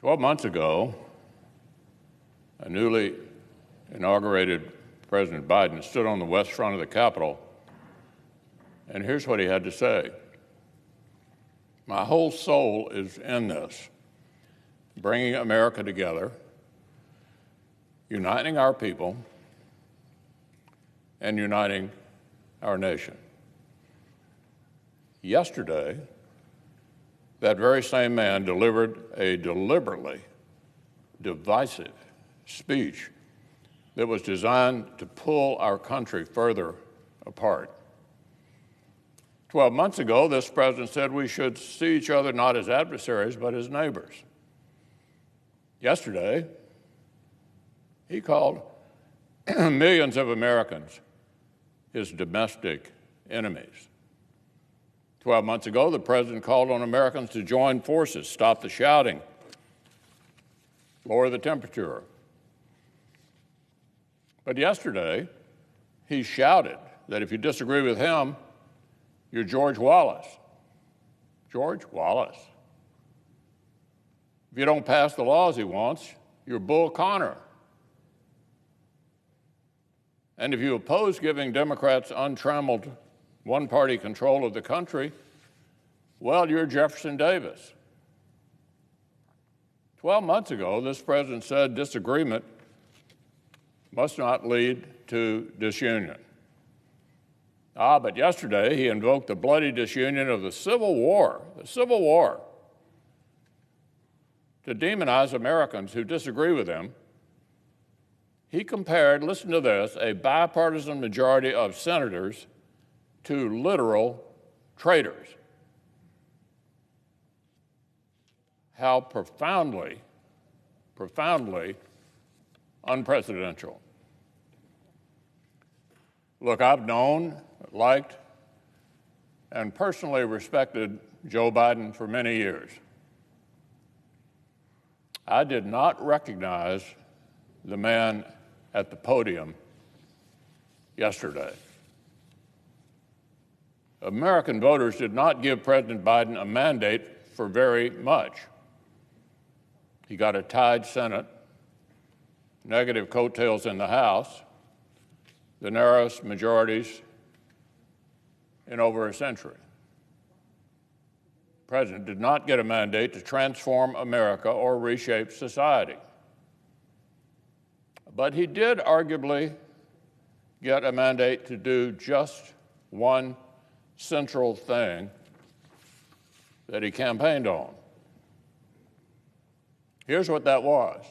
12 months ago, a newly inaugurated President Biden stood on the west front of the Capitol, and here's what he had to say. My whole soul is in this, bringing America together, uniting our people, and uniting our nation. Yesterday, that very same man delivered a deliberately divisive speech that was designed to pull our country further apart. 12 months ago, this president said we should see each other not as adversaries, but as neighbors. Yesterday, he called millions of Americans his domestic enemies. 12 months ago, the president called on Americans to join forces, stop the shouting, lower the temperature. But yesterday, he shouted that if you disagree with him, you're George Wallace. George Wallace. If you don't pass the laws he wants, you're Bull Connor. And if you oppose giving Democrats untrammeled one-party control of the country, well, you're Jefferson Davis. 12 months ago, this president said disagreement must not lead to disunion. But yesterday he invoked the bloody disunion of the Civil War, to demonize Americans who disagree with him. He compared, listen to this, a bipartisan majority of senators to literal traitors. How profoundly unpresidential. Look, I've known, liked, and personally respected Joe Biden for many years. I did not recognize the man at the podium yesterday. American voters did not give President Biden a mandate for very much. He got a tied Senate, negative coattails in the House, the narrowest majorities in over a century. The president did not get a mandate to transform America or reshape society. But he did arguably get a mandate to do just one central thing that he campaigned on. Here's what that was: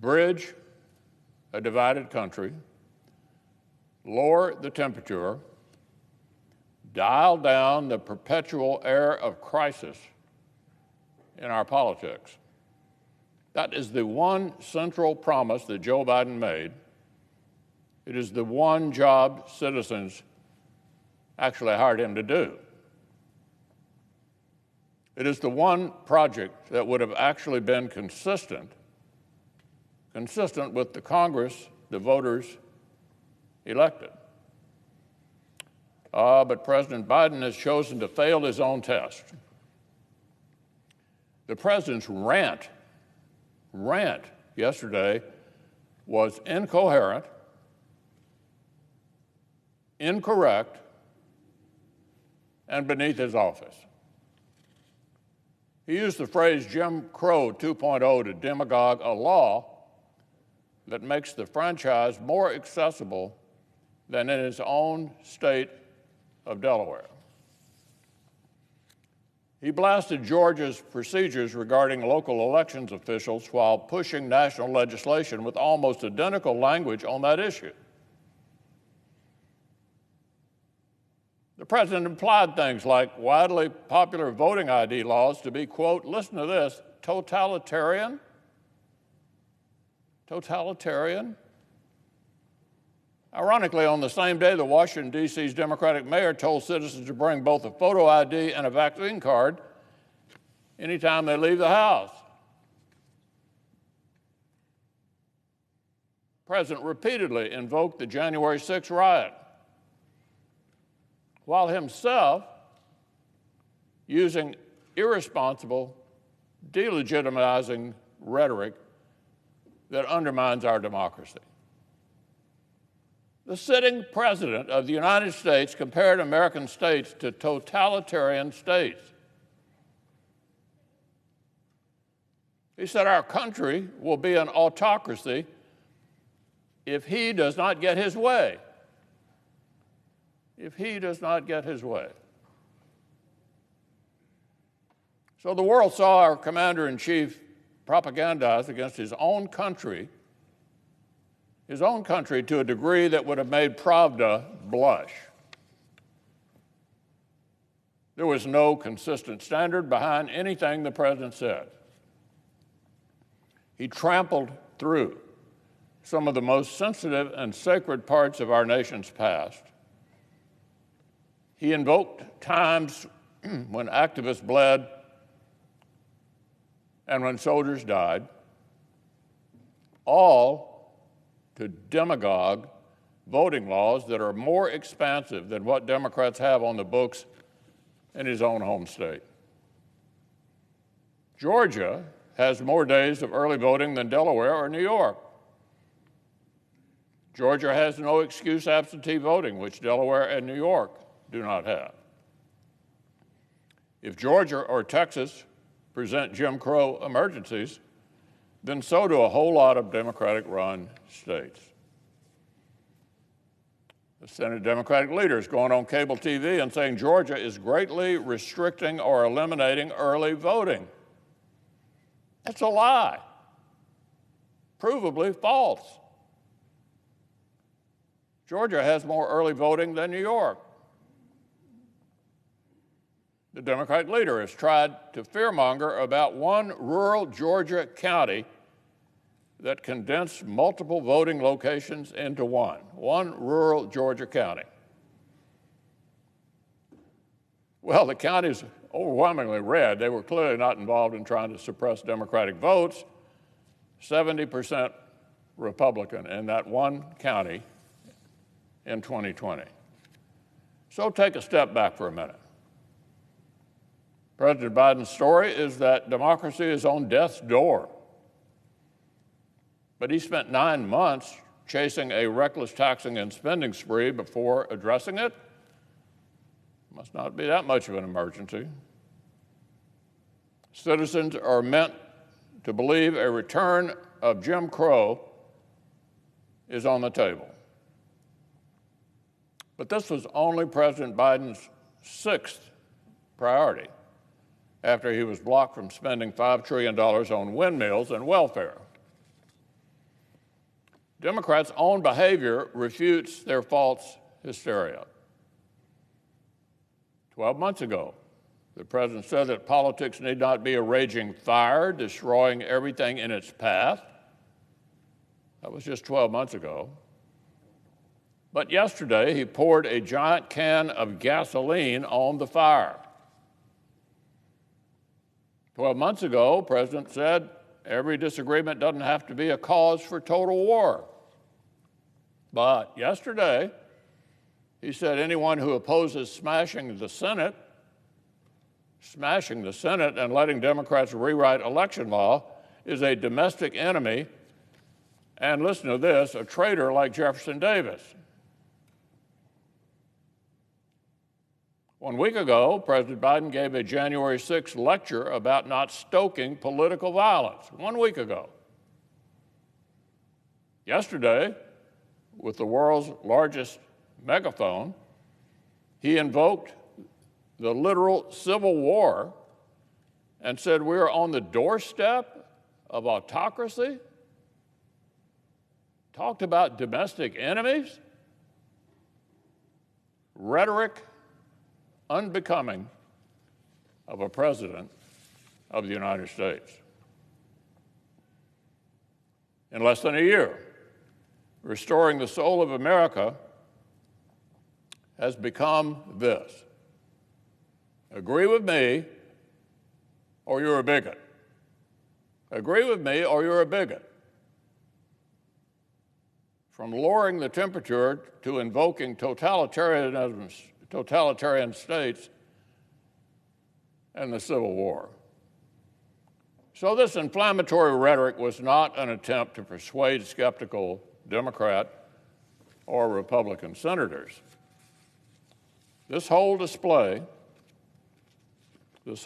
bridge a divided country, lower the temperature, dial down the perpetual air of crisis in our politics. That is the one central promise that Joe Biden made. It is the one job citizens actually hired him to do. It is the one project that would have actually been consistent with the Congress the voters elected. But President Biden has chosen to fail his own test. The president's rant yesterday was incoherent, incorrect, and beneath his office. He used the phrase Jim Crow 2.0 to demagogue a law that makes the franchise more accessible than in his own state of Delaware. He blasted Georgia's procedures regarding local elections officials while pushing national legislation with almost identical language on that issue. The president implied things like widely popular voting ID laws to be, quote, listen to this, totalitarian. Ironically, on the same day, the Washington, D.C.'s Democratic mayor told citizens to bring both a photo ID and a vaccine card anytime they leave the house. The president repeatedly invoked the January 6th riot, while himself using irresponsible, delegitimizing rhetoric that undermines our democracy. The sitting president of the United States compared American states to totalitarian states. He said our country will be an autocracy if he does not get his way. If he does not get his way. So the world saw our commander-in-chief propagandize against his own country to a degree that would have made Pravda blush. There was no consistent standard behind anything the president said. He trampled through some of the most sensitive and sacred parts of our nation's past. He invoked times when activists bled and when soldiers died, all to demagogue voting laws that are more expansive than what Democrats have on the books in his own home state. Georgia has more days of early voting than Delaware or New York. Georgia has no excuse absentee voting, which Delaware and New York do not have. If Georgia or Texas present Jim Crow emergencies, then so do a whole lot of Democratic-run states. The Senate Democratic leader is going on cable TV and saying Georgia is greatly restricting or eliminating early voting. That's a lie, provably false. Georgia has more early voting than New York. The Democratic leader has tried to fearmonger about one rural Georgia county that condensed multiple voting locations into one rural Georgia county. Well, the county's overwhelmingly red. They were clearly not involved in trying to suppress Democratic votes. 70% Republican in that one county in 2020. So take a step back for a minute. President Biden's story is that democracy is on death's door. But he spent 9 months chasing a reckless taxing and spending spree before addressing it. Must not be that much of an emergency. Citizens are meant to believe a return of Jim Crow is on the table. But this was only President Biden's 6th priority after he was blocked from spending $5 trillion on windmills and welfare. Democrats' own behavior refutes their false hysteria. 12 months ago, the president said that politics need not be a raging fire, destroying everything in its path. That was just 12 months ago. But yesterday, he poured a giant can of gasoline on the fire. 12 months ago, the president said every disagreement doesn't have to be a cause for total war. But yesterday, he said anyone who opposes smashing the Senate and letting Democrats rewrite election law is a domestic enemy, and listen to this, a traitor like Jefferson Davis. 1 week ago, President Biden gave a January 6th lecture about not stoking political violence. 1 week ago. Yesterday, with the world's largest megaphone, he invoked the literal civil war and said we're on the doorstep of autocracy. Talked about domestic enemies. Rhetoric unbecoming of a president of the United States. In less than a year, restoring the soul of America has become this: agree with me or you're a bigot. Agree with me or you're a bigot. From lowering the temperature to invoking totalitarian states and the Civil War. So this inflammatory rhetoric was not an attempt to persuade skeptical Democrat or Republican senators. This whole display, in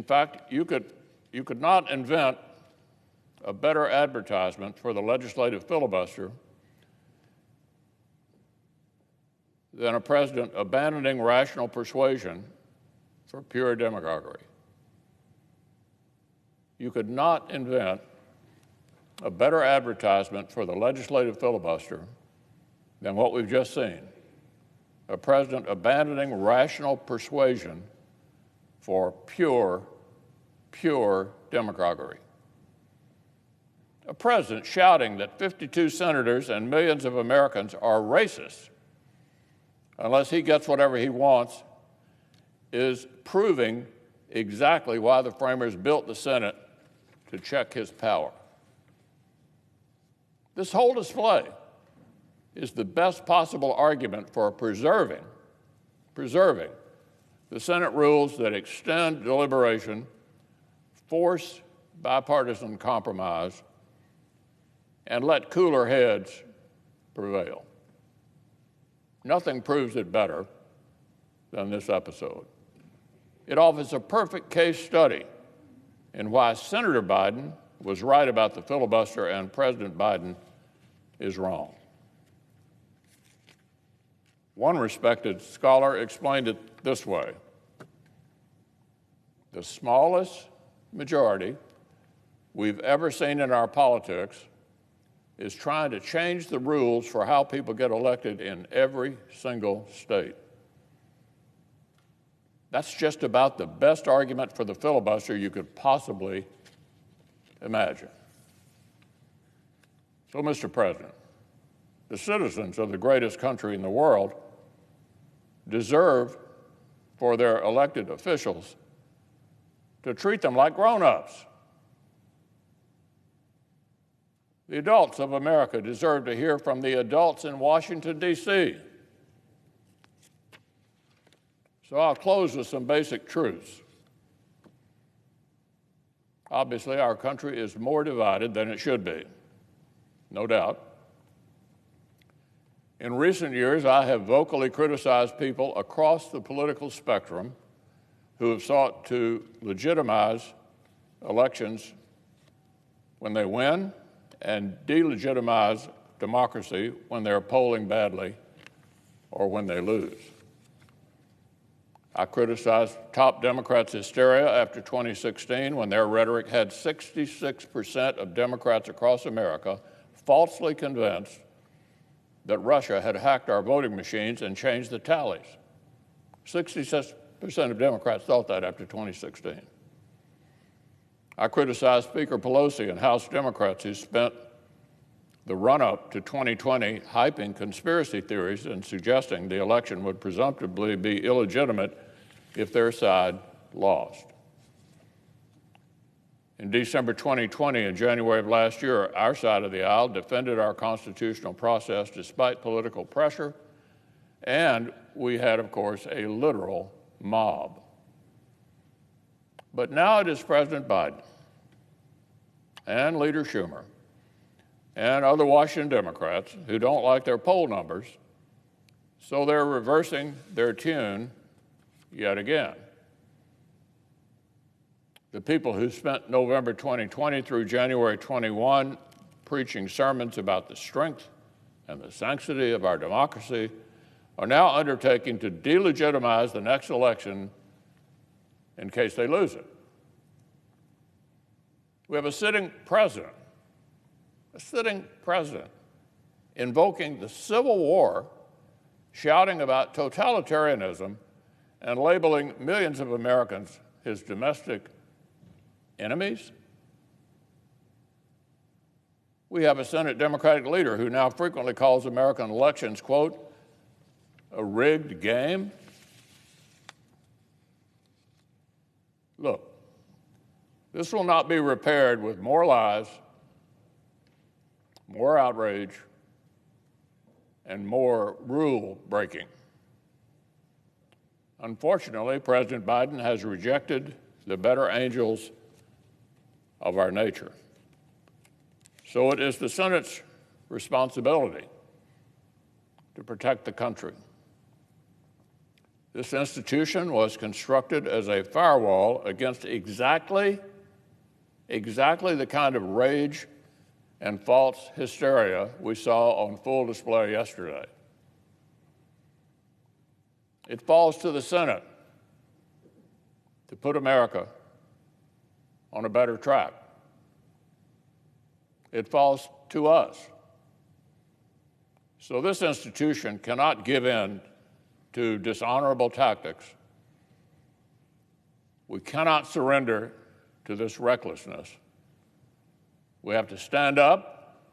fact, you could not invent a better advertisement for the legislative filibuster than a president abandoning rational persuasion for pure demagoguery. You could not invent a better advertisement for the legislative filibuster than what we've just seen, a president abandoning rational persuasion for pure demagoguery. A president shouting that 52 senators and millions of Americans are racist unless he gets whatever he wants is proving exactly why the framers built the Senate to check his power. This whole display is the best possible argument for preserving the Senate rules that extend deliberation, force bipartisan compromise, and let cooler heads prevail. Nothing proves it better than this episode. It offers a perfect case study in why Senator Biden was right about the filibuster and President Biden is wrong. One respected scholar explained it this way: the smallest majority we've ever seen in our politics is trying to change the rules for how people get elected in every single state. That's just about the best argument for the filibuster you could possibly imagine. So, Mr. President, the citizens of the greatest country in the world deserve for their elected officials to treat them like grown-ups. The adults of America deserve to hear from the adults in Washington, D.C. So I'll close with some basic truths. Obviously, our country is more divided than it should be, no doubt. In recent years, I have vocally criticized people across the political spectrum who have sought to legitimize elections when they win and delegitimize democracy when they're polling badly or when they lose. I criticized top Democrats' hysteria after 2016 when their rhetoric had 66% of Democrats across America falsely convinced that Russia had hacked our voting machines and changed the tallies. 66% of Democrats thought that after 2016. I criticized Speaker Pelosi and House Democrats who spent the run-up to 2020 hyping conspiracy theories and suggesting the election would presumptively be illegitimate if their side lost. In December 2020 and January of last year, our side of the aisle defended our constitutional process despite political pressure, and we had, of course, a literal mob. But now it is President Biden and Leader Schumer and other Washington Democrats who don't like their poll numbers, so they're reversing their tune yet again. The people who spent November 2020 through January 21 preaching sermons about the strength and the sanctity of our democracy are now undertaking to delegitimize the next election in case they lose it. We have a sitting president invoking the Civil War, shouting about totalitarianism, and labeling millions of Americans his domestic enemies. We have a Senate Democratic leader who now frequently calls American elections, quote, a rigged game. Look, this will not be repaired with more lies, more outrage, and more rule breaking. Unfortunately, President Biden has rejected the better angels of our nature. So it is the Senate's responsibility to protect the country. This institution was constructed as a firewall against exactly the kind of rage and false hysteria we saw on full display yesterday. It falls to the Senate to put America on a better track. It falls to us. So this institution cannot give in to dishonorable tactics. We cannot surrender to this recklessness. We have to stand up,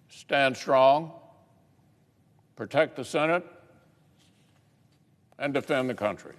stand strong, protect the Senate, and defend the country.